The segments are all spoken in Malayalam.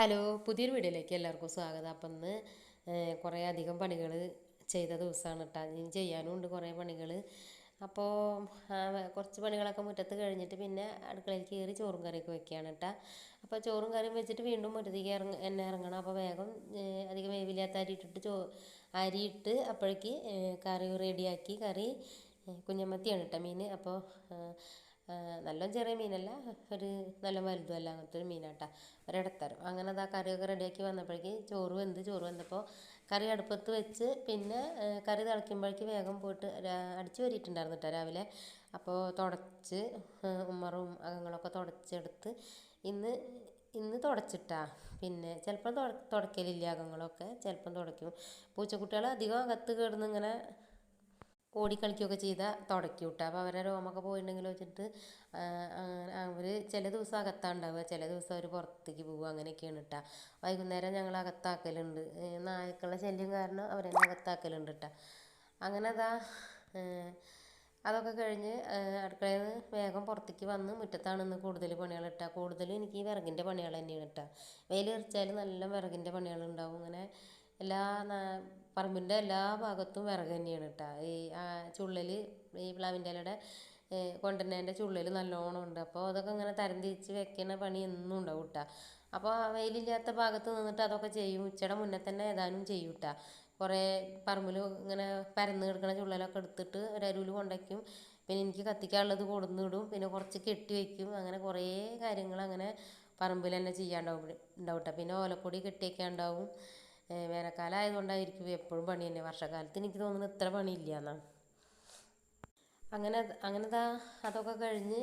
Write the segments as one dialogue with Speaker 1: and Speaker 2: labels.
Speaker 1: ഹലോ, പുതിയൊരു വീഡിയോയിലേക്ക് എല്ലാവർക്കും സ്വാഗതം. അപ്പം ഇന്ന് കുറേ അധികം പണികൾ ചെയ്ത ദിവസമാണ് കേട്ടോ. ഇനി ചെയ്യാനും ഉണ്ട് കുറേ പണികൾ. അപ്പോൾ കുറച്ച് പണികളൊക്കെ മുറ്റത്ത് കഴിഞ്ഞിട്ട് പിന്നെ അടുക്കളയിലേക്ക് കയറി ചോറും കറിയൊക്കെ വെക്കുകയാണ് കേട്ടോ. അപ്പോൾ ചോറും കറിയും വെച്ചിട്ട് വീണ്ടും മുറ്റത്തേക്ക് എന്നെ ഇറങ്ങണം. അപ്പോൾ വേഗം അധികം വേവില്ലാത്ത അരി ഇട്ടിട്ട് അരിയിട്ട് അപ്പോഴേക്ക് കറി റെഡിയാക്കി. കറി കുഞ്ഞമത്തിയാണ് കേട്ടോ മീൻ. അപ്പോൾ നല്ല ചെറിയ മീനല്ല, ഒരു നല്ല വലുതുമല്ല, അങ്ങനത്തെ ഒരു മീനാട്ടാ, ഒരിടത്തരം. അങ്ങനെ അതാ കറിയൊക്കെ റെഡിയാക്കി വന്നപ്പോഴേക്ക് ചോറ് വെന്തപ്പോൾ കറി അടുപ്പത്ത് വെച്ച് പിന്നെ കറി തിളയ്ക്കുമ്പോഴേക്ക് വേഗം പോയിട്ട് അടിച്ചു വരിയിട്ടുണ്ടായിരുന്നു കേട്ടോ രാവിലെ. അപ്പോൾ തുടച്ച് ഉമ്മറും അകങ്ങളൊക്കെ തുടച്ചെടുത്ത് ഇന്ന് ഇന്ന് തുടച്ചിട്ടാ. പിന്നെ ചിലപ്പം തുടയ്ക്കലില്ല, അകങ്ങളൊക്കെ ചിലപ്പം തുടയ്ക്കും. പൂച്ചക്കുട്ടികൾ അധികം അകത്ത് കിടന്ന് ഇങ്ങനെ ഓടിക്കളിക്കുകയൊക്കെ ചെയ്താൽ തുടയ്ക്കും കേട്ടോ. അപ്പോൾ അവരെ രോമൊക്കെ പോയിട്ടുണ്ടെങ്കിൽ വെച്ചിട്ട് അവർ ചില ദിവസം അകത്താണ്ടാവുക, ചില ദിവസം അവർ പുറത്തേക്ക് പോകുക, അങ്ങനെയൊക്കെയാണ് കേട്ടോ. വൈകുന്നേരം ഞങ്ങൾ അകത്താക്കലുണ്ട്, നായ്ക്കളുടെ ശല്യം കാരണം അവരെന്നെ അകത്താക്കലുണ്ട് കേട്ടോ. അങ്ങനെ അതാ അതൊക്കെ കഴിഞ്ഞ് അടുക്കളയിൽ നിന്ന് വേഗം പുറത്തേക്ക് വന്ന് മുറ്റത്താണ് ഇന്ന് കൂടുതൽ പണികൾ ഇട്ടാൽ. കൂടുതലും എനിക്ക് ഈ വിറകിൻ്റെ പണികൾ തന്നെയാണ് കേട്ടോ. വെയിൽ തെറിച്ചാൽ നല്ല വിറകിൻ്റെ പണികളുണ്ടാവും. അങ്ങനെ എല്ലാ പറമ്പിൻ്റെ എല്ലാ ഭാഗത്തും വിറക് തന്നെയാണ് കേട്ടോ. ഈ ചുള്ളൽ, ഈ പ്ലാവിൻ്റെ ഇലയുടെ കൊണ്ടുവരുന്നതിൻ്റെ ചുള്ളൽ നല്ലോണം ഉണ്ട്. അപ്പോൾ അതൊക്കെ ഇങ്ങനെ തരംതിരിച്ച് വെക്കുന്ന പണി എന്നും ഉണ്ടാവും കേട്ടോ. അപ്പോൾ വെയിലില്ലാത്ത ഭാഗത്ത് നിന്നിട്ട് അതൊക്കെ ചെയ്യും. ഉച്ചയുടെ മുന്നേ തന്നെ ഏതാനും ചെയ്യും കേട്ടോ. കുറേ പറമ്പിൽ ഇങ്ങനെ പരന്ന് കിടക്കുന്ന ചുള്ളലൊക്കെ എടുത്തിട്ട് ഒരരുവിൽ കൊണ്ടുവയ്ക്കും. പിന്നെ എനിക്ക് കത്തിക്കാനുള്ളത് കൊടുന്നിടും, പിന്നെ കുറച്ച് കെട്ടി വയ്ക്കും. അങ്ങനെ കുറേ കാര്യങ്ങൾ അങ്ങനെ പറമ്പിൽ തന്നെ ചെയ്യാണ്ടാവും കേട്ടോ. പിന്നെ ഓലക്കൊടി കെട്ടിയൊക്കെ ഉണ്ടാവും. വേനൽക്കാലം ആയതുകൊണ്ടായിരിക്കും എപ്പോഴും പണി തന്നെ. വർഷക്കാലത്ത് എനിക്ക് തോന്നുന്നു ഇത്ര പണിയില്ല എന്നാണ്. അങ്ങനെതാ അതൊക്കെ കഴിഞ്ഞ്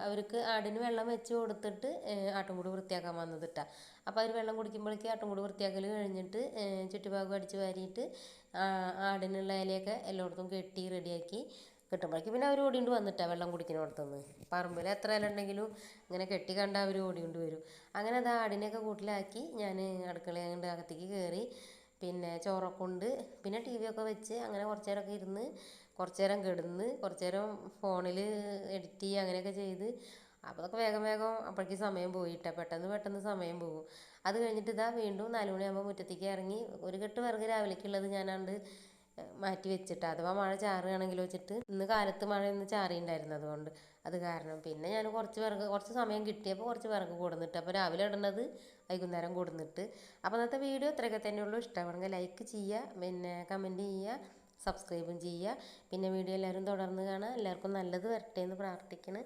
Speaker 1: അവർക്ക് ആടിന് വെള്ളം വെച്ച് കൊടുത്തിട്ട് ആട്ടുംകൂട് വൃത്തിയാക്കാൻ വന്നത് കേട്ടോ. അപ്പോൾ അവർ വെള്ളം കുടിക്കുമ്പോഴേക്ക് ആട്ടുംകൂട് വൃത്തിയാക്കൽ കഴിഞ്ഞിട്ട് ചുറ്റുഭാഗം അടിച്ച് വാരിയിട്ട് ആടിനുള്ള ഇലയൊക്കെ എല്ലായിടത്തും കെട്ടി റെഡിയാക്കി കിട്ടുമ്പോഴേക്ക് പിന്നെ അവർ ഓടികൊണ്ട് വന്നിട്ടാണ് വെള്ളം കുടിക്കുന്നിടത്തുനിന്ന്. പറമ്പിൽ എത്ര ഇല ഉണ്ടെങ്കിലും ഇങ്ങനെ കെട്ടി കണ്ട അവർ ഓടിക്കൊണ്ട് വരും. അങ്ങനെ അത് ആടിനെയൊക്കെ കൂട്ടിലാക്കി ഞാൻ അടുക്കളയിൽ കൊണ്ട് അകത്തേക്ക് കയറി. പിന്നെ ചോറൊക്കെ ഉണ്ട്, പിന്നെ ടി വി ഒക്കെ വെച്ച് അങ്ങനെ കുറച്ച് നേരമൊക്കെ ഇരുന്ന്, കുറച്ച് നേരം കിടന്ന്, കുറച്ച് നേരം ഫോണിൽ എഡിറ്റ് ചെയ്യുക, അങ്ങനെയൊക്കെ ചെയ്ത്. അപ്പോൾ അതൊക്കെ വേഗം വേഗം അപ്പോഴേക്ക് സമയം പോയിട്ടാണ്. പെട്ടെന്ന് സമയം പോകും. അത് കഴിഞ്ഞിട്ട് ഇതാ വീണ്ടും 4 മണിയാകുമ്പോൾ മുറ്റത്തേക്ക് ഇറങ്ങി. ഒരു കെട്ട് വിറക് രാവിലേക്കുള്ളത് ഞാനാണ്ട് മാറ്റി വെച്ചിട്ട്, അഥവാ മഴ ചാറുകയാണെങ്കിൽ വെച്ചിട്ട്. ഇന്ന് കാലത്ത് മഴ ഇന്ന് ചാറിയിട്ടുണ്ടായിരുന്നു, അതുകൊണ്ട് അത് കാരണം പിന്നെ ഞാൻ കുറച്ച് സമയം കിട്ടിയപ്പോൾ കുറച്ച് വിറക് കൊടുന്നിട്ട്, അപ്പോൾ രാവിലെ ഇടുന്നത് വൈകുന്നേരം കൊടുന്നിട്ട്. അപ്പോൾ ഇന്നത്തെ വീഡിയോ ഇത്രയൊക്കെ തന്നെയുള്ളൂ. ഇഷ്ടമാണെങ്കിൽ ലൈക്ക് ചെയ്യുക, പിന്നെ കമൻറ്റ് ചെയ്യുക, സബ്സ്ക്രൈബും ചെയ്യുക. പിന്നെ വീഡിയോ എല്ലാവരും തുടർന്ന് കാണുക. എല്ലാവർക്കും നല്ലത് വരട്ടെ എന്ന് പ്രാർത്ഥിക്കണം.